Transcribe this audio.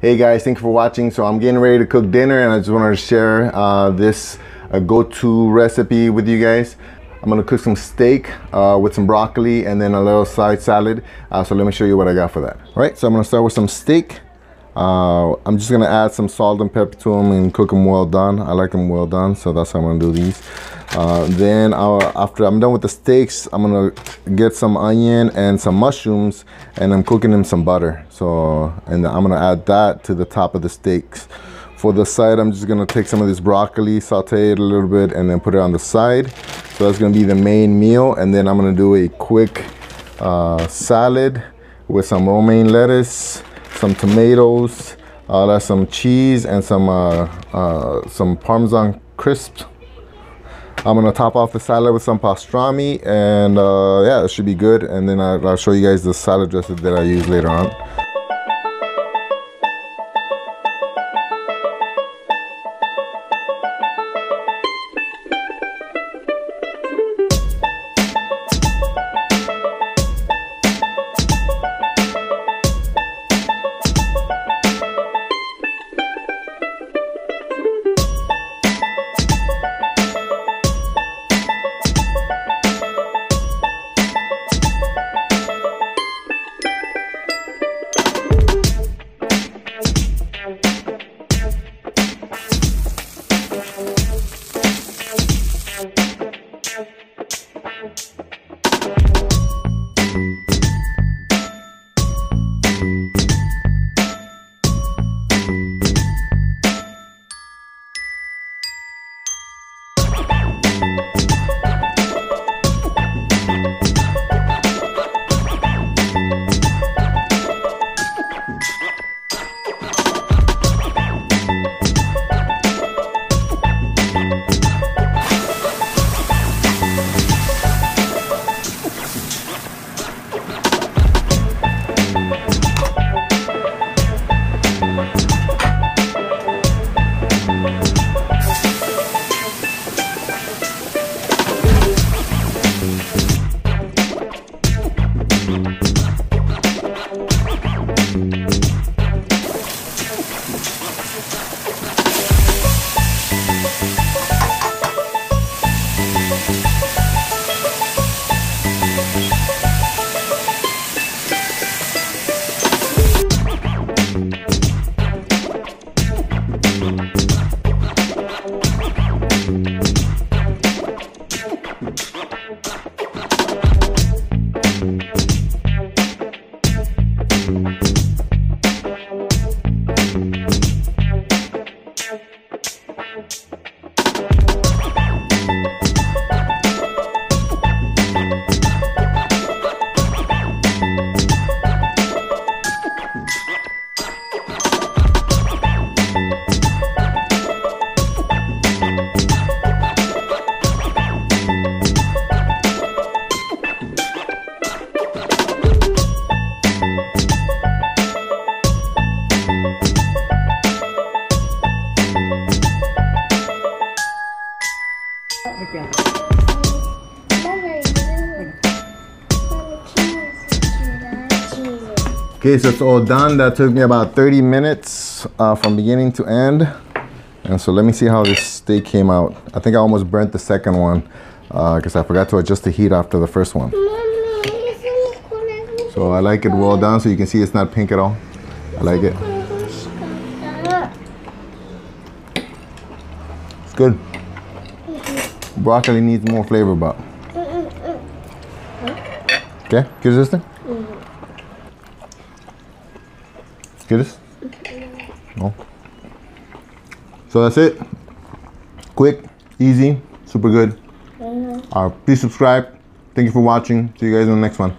Hey guys, thank you for watching. So I'm getting ready to cook dinner and I just wanted to share this go-to recipe with you guys. I'm gonna cook some steak with some broccoli and then a little side salad. So let me show you what I got for that. All right, so I'm gonna start with some steak. I'm just gonna add some salt and pepper to them and cook them well done. I like them well done, so that's how I'm gonna do these. Then after I'm done with the steaks, I'm gonna get some onion and some mushrooms and I'm cooking in some butter. So, and I'm gonna add that to the top of the steaks. For the side, I'm just gonna take some of this broccoli, saute it a little bit and then put it on the side. So that's gonna be the main meal. And then I'm gonna do a quick salad with some romaine lettuce, some tomatoes, some cheese and some Parmesan crisps. I'm gonna top off the salad with some pastrami and yeah, it should be good. And then I'll show you guys the salad dressing that I use later on. Okay, so it's all done. That took me about 30 minutes from beginning to end. And so let me see how this steak came out. I think I almost burnt the second one because I forgot to adjust the heat after the first one. So I like it well done, so you can see it's not pink at all. I like it. It's good. Broccoli needs more flavor, but. Okay, ¿quieres este? ¿Quieres? No. So that's it. Quick, easy, super good. Please subscribe. Thank you for watching. See you guys in the next one.